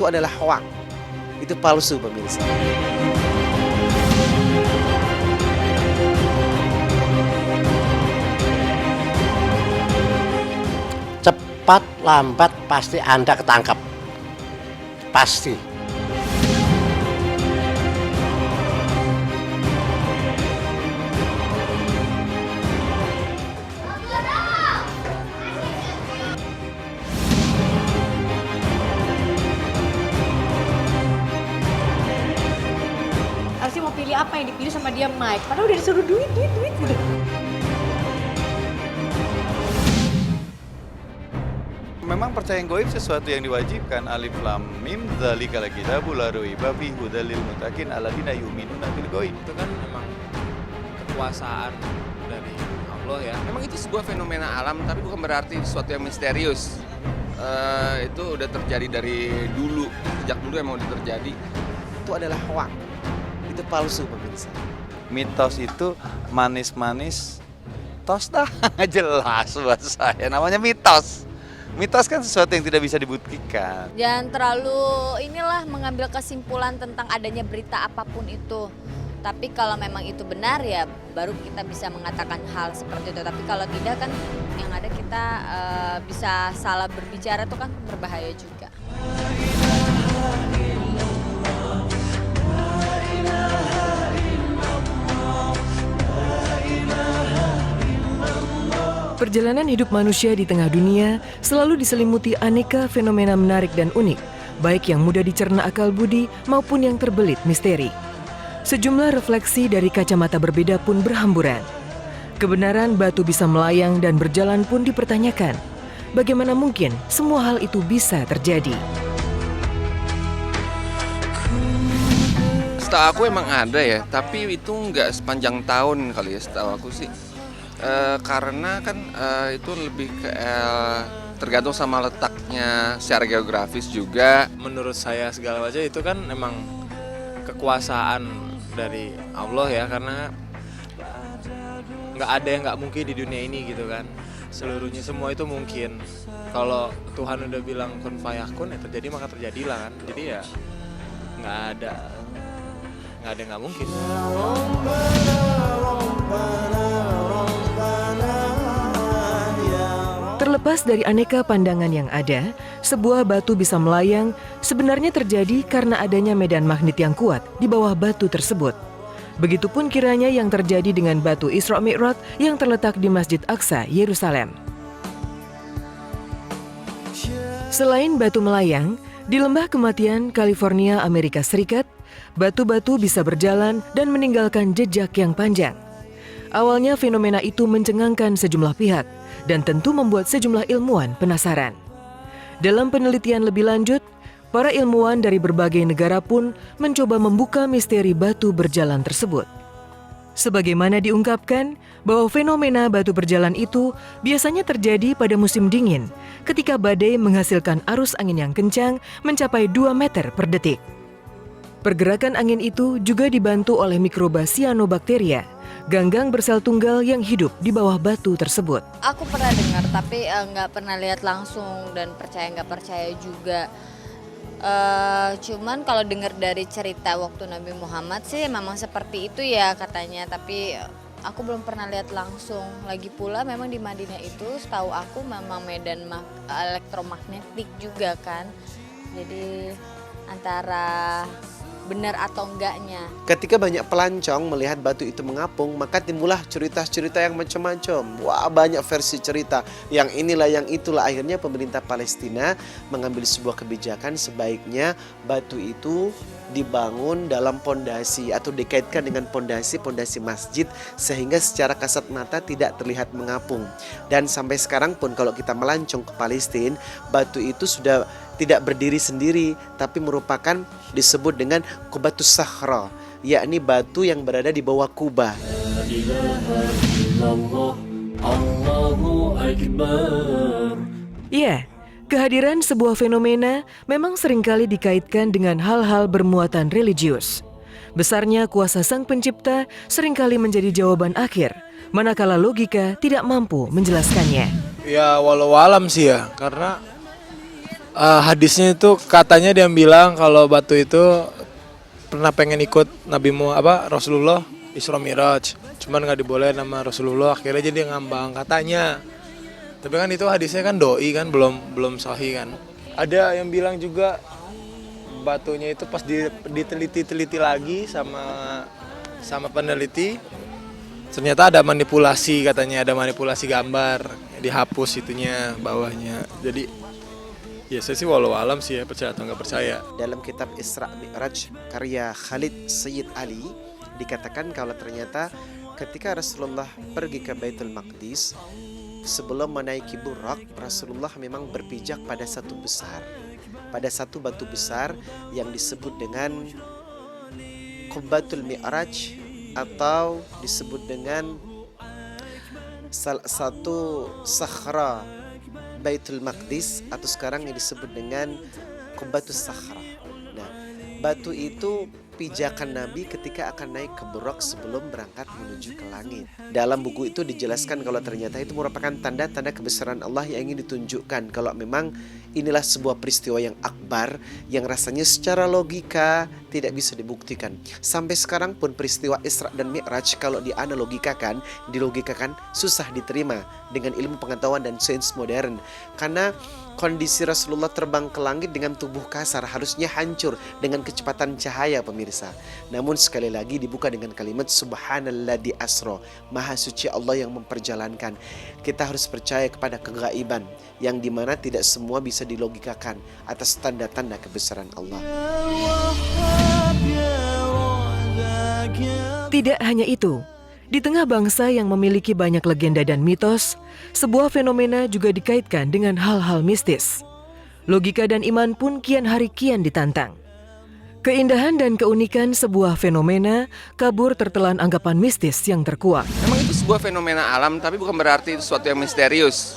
adalah hoak. Itu palsu pemirsa. Cepat lambat pasti Anda ketangkap. Pasti. Harusnya mau pilih apa yang dipilih sama dia Mike. Padahal udah disuruh duit gitu. Memang percaya yang gaib sesuatu yang diwajibkan. Alif lam mim dzalikal kitabul la raiba fihi hudal lil muttaqin alladzina yu'minuna bil ghaib. Itu kan memang kekuasaan dari Allah ya. Memang itu sebuah fenomena alam tapi bukan berarti sesuatu yang misterius. Itu udah terjadi dari dulu, sejak dulu emang udah terjadi. Itu adalah hoak. Itu palsu pemirsa. Mitos itu manis-manis tos dah jelas buat saya. Namanya mitos. Mitos kan sesuatu yang tidak bisa dibuktikan. Jangan terlalu mengambil kesimpulan tentang adanya berita apapun itu. Tapi kalau memang itu benar ya baru kita bisa mengatakan hal seperti itu. Tapi kalau tidak kan yang ada kita bisa salah berbicara itu kan berbahaya juga. Perjalanan hidup manusia di tengah dunia selalu diselimuti aneka fenomena menarik dan unik, baik yang mudah dicerna akal budi maupun yang terbelit misteri. Sejumlah refleksi dari kacamata berbeda pun berhamburan. Kebenaran batu bisa melayang dan berjalan pun dipertanyakan. Bagaimana mungkin semua hal itu bisa terjadi? Setahu aku emang ada ya, tapi itu nggak sepanjang tahun kali ya setahu aku sih. Karena kan itu lebih ke tergantung sama letaknya secara geografis juga. Menurut saya segala macam itu kan memang kekuasaan dari Allah ya, karena nggak ada yang nggak mungkin di dunia ini gitu kan. Seluruhnya semua itu mungkin. Kalau Tuhan udah bilang kun fayakun ya terjadi maka terjadilah kan. Jadi ya nggak ada yang nggak mungkin. Terlepas dari aneka pandangan yang ada, sebuah batu bisa melayang sebenarnya terjadi karena adanya medan magnet yang kuat di bawah batu tersebut. Begitupun kiranya yang terjadi dengan batu Isra Mi'raj yang terletak di Masjid Aqsa, Yerusalem. Selain batu melayang, di lembah kematian California, Amerika Serikat, batu-batu bisa berjalan dan meninggalkan jejak yang panjang. Awalnya fenomena itu mencengangkan sejumlah pihak dan tentu membuat sejumlah ilmuwan penasaran. Dalam penelitian lebih lanjut, para ilmuwan dari berbagai negara pun mencoba membuka misteri batu berjalan tersebut. Sebagaimana diungkapkan bahwa fenomena batu berjalan itu biasanya terjadi pada musim dingin ketika badai menghasilkan arus angin yang kencang mencapai 2 meter per detik. Pergerakan angin itu juga dibantu oleh mikroba cyanobacteria, ganggang bersel tunggal yang hidup di bawah batu tersebut. Aku pernah dengar tapi nggak pernah lihat langsung dan percaya nggak percaya juga. Cuman kalau dengar dari cerita waktu Nabi Muhammad sih memang seperti itu ya katanya, tapi aku belum pernah lihat langsung. Lagi pula memang di Madinah itu setahu aku memang medan elektromagnetik juga kan. Jadi antara benar atau enggaknya. Ketika banyak pelancong melihat batu itu mengapung, maka timbullah cerita-cerita yang macam-macam. Wah, banyak versi cerita. Yang inilah, yang itulah. Akhirnya pemerintah Palestina mengambil sebuah kebijakan sebaiknya batu itu dibangun dalam pondasi atau dikaitkan dengan pondasi masjid sehingga secara kasat mata tidak terlihat mengapung. Dan sampai sekarang pun kalau kita melancong ke Palestina, batu itu sudah tidak berdiri sendiri tapi merupakan disebut dengan Qubatus Sakhra, yakni batu yang berada di bawah kubah. Ya, kehadiran sebuah fenomena memang seringkali dikaitkan dengan hal-hal bermuatan religius. Besarnya kuasa Sang Pencipta seringkali menjadi jawaban akhir, manakala logika tidak mampu menjelaskannya. Ya walau alam sih ya, karena Hadisnya itu katanya dia bilang kalau batu itu pernah pengen ikut Rasulullah Isra Miraj, cuman nggak dibolehin sama Rasulullah, akhirnya jadi ngambang katanya. Tapi kan itu hadisnya kan doi kan, belum sahih kan. Ada yang bilang juga batunya itu pas diteliti lagi sama peneliti, ternyata ada manipulasi, katanya ada manipulasi gambar, dihapus itunya bawahnya. Jadi ya saya sih walau alam sih ya, percaya atau nggak percaya. Dalam kitab Isra Mi'raj karya Khalid Sayyid Ali dikatakan kalau ternyata ketika Rasulullah pergi ke Baitul Maqdis, sebelum menaiki Burak, Rasulullah memang berpijak pada satu batu besar yang disebut dengan Qubbatul Mi'raj, atau disebut dengan satu sakhra Baitul Maqdis, atau sekarang yang disebut dengan Qubbatus Sakhra. Nah, batu itu pijakan Nabi ketika akan naik ke Burak sebelum berangkat menuju ke langit. Dalam buku itu dijelaskan kalau ternyata itu merupakan tanda-tanda kebesaran Allah yang ingin ditunjukkan, kalau memang inilah sebuah peristiwa yang akbar yang rasanya secara logika tidak bisa dibuktikan. Sampai sekarang pun peristiwa Isra dan Mi'raj kalau dilogikakan susah diterima dengan ilmu pengetahuan dan sains modern. Karena kondisi Rasulullah terbang ke langit dengan tubuh kasar harusnya hancur dengan kecepatan cahaya, pemirsa. Namun sekali lagi dibuka dengan kalimat Subhanalladzi asra, Maha suci Allah yang memperjalankan. Kita harus percaya kepada kegaiban yang dimana tidak semua bisa dilogikakan atas tanda-tanda kebesaran Allah. Tidak hanya itu, di tengah bangsa yang memiliki banyak legenda dan mitos, sebuah fenomena juga dikaitkan dengan hal-hal mistis. Logika dan iman pun kian hari kian ditantang. Keindahan dan keunikan sebuah fenomena kabur tertelan anggapan mistis yang terkuak. Memang itu sebuah fenomena alam, tapi bukan berarti itu sesuatu yang misterius.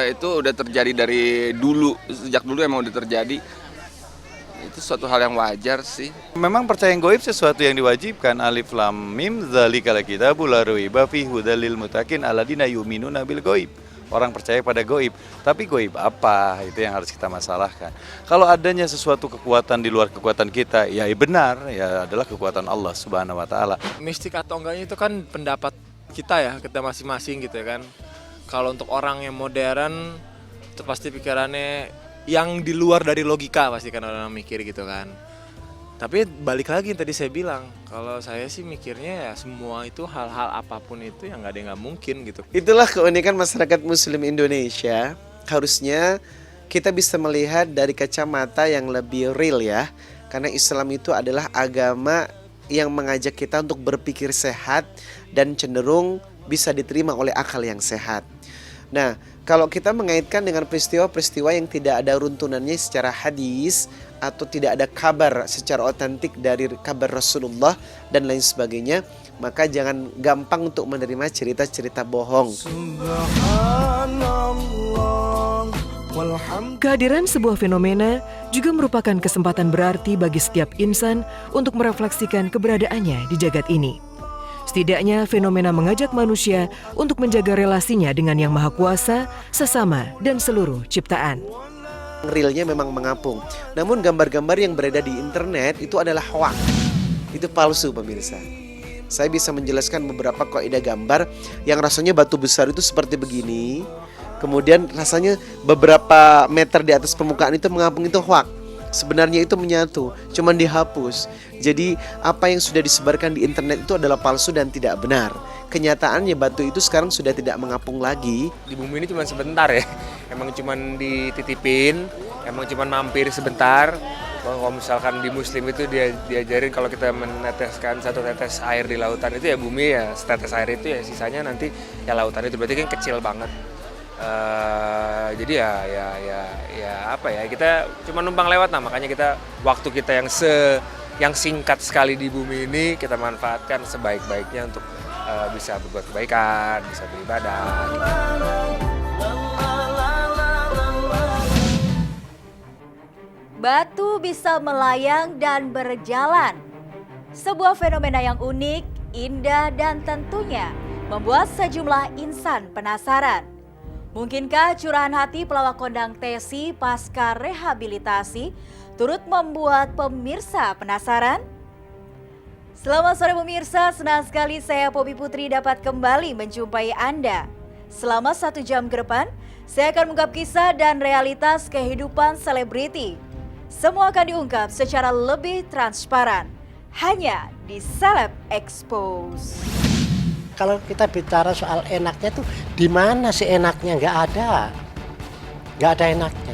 Itu udah terjadi dari dulu, sejak dulu emang udah terjadi. Itu suatu hal yang wajar sih. Memang percaya yang goib sesuatu yang diwajibkan. Alif lam mim dzalikal kitabul la raiba fihi hudal lil muttaqin alladzina yu'minuna bil goib. Orang percaya pada goib, tapi goib apa? Itu yang harus kita masalahkan. Kalau adanya sesuatu kekuatan di luar kekuatan kita, ya benar, ya adalah kekuatan Allah Subhanahu wa taala. Mistik atau enggaknya itu kan pendapat kita ya, kita masing-masing gitu ya kan. Kalau untuk orang yang modern itu pasti pikirannya yang di luar dari logika, pasti kan orang mikir gitu kan. Tapi balik lagi yang tadi saya bilang, kalau saya sih mikirnya ya semua itu hal-hal apapun itu yang nggak ada yang nggak mungkin gitu. Itulah keunikan masyarakat Muslim Indonesia. Harusnya kita bisa melihat dari kacamata yang lebih real ya. Karena Islam itu adalah agama yang mengajak kita untuk berpikir sehat dan cenderung bisa diterima oleh akal yang sehat. Nah, kalau kita mengaitkan dengan peristiwa-peristiwa yang tidak ada runtunannya secara hadis atau tidak ada kabar secara otentik dari kabar Rasulullah dan lain sebagainya, maka jangan gampang untuk menerima cerita-cerita bohong. Kehadiran sebuah fenomena juga merupakan kesempatan berarti bagi setiap insan untuk merefleksikan keberadaannya di jagat ini. Setidaknya fenomena mengajak manusia untuk menjaga relasinya dengan Yang Maha Kuasa, sesama, dan seluruh ciptaan. Realnya memang mengapung. Namun gambar-gambar yang beredar di internet itu adalah hoax. Itu palsu, pemirsa. Saya bisa menjelaskan beberapa kaidah gambar yang rasanya batu besar itu seperti begini. Kemudian rasanya beberapa meter di atas permukaan itu mengapung, itu hoax. Sebenarnya itu menyatu, cuman dihapus. Jadi apa yang sudah disebarkan di internet itu adalah palsu dan tidak benar. Kenyataannya batu itu sekarang sudah tidak mengapung lagi. Di bumi ini cuma sebentar ya. Emang cuma dititipin, emang cuma mampir sebentar. Kalau misalkan di Muslim itu diajarin kalau kita meneteskan satu tetes air di lautan itu ya bumi ya setetes air itu ya sisanya nanti ya lautan itu, berarti kan kecil banget. Jadi ya apa ya, kita cuma numpang lewat, nah makanya kita waktu kita yang singkat sekali di bumi ini kita manfaatkan sebaik-baiknya untuk bisa berbuat kebaikan, bisa beribadah gitu. Batu bisa melayang dan berjalan. Sebuah fenomena yang unik, indah, dan tentunya membuat sejumlah insan penasaran. Mungkinkah curahan hati pelawak kondang Tesi pasca rehabilitasi turut membuat pemirsa penasaran? Selamat sore pemirsa, senang sekali saya Poppy Putri dapat kembali menjumpai Anda. Selama 1 jam ke depan, saya akan mengungkap kisah dan realitas kehidupan selebriti. Semua akan diungkap secara lebih transparan, hanya di Celeb Expose. Kalau kita bicara soal enaknya tuh di mana sih enaknya? Nggak ada enaknya.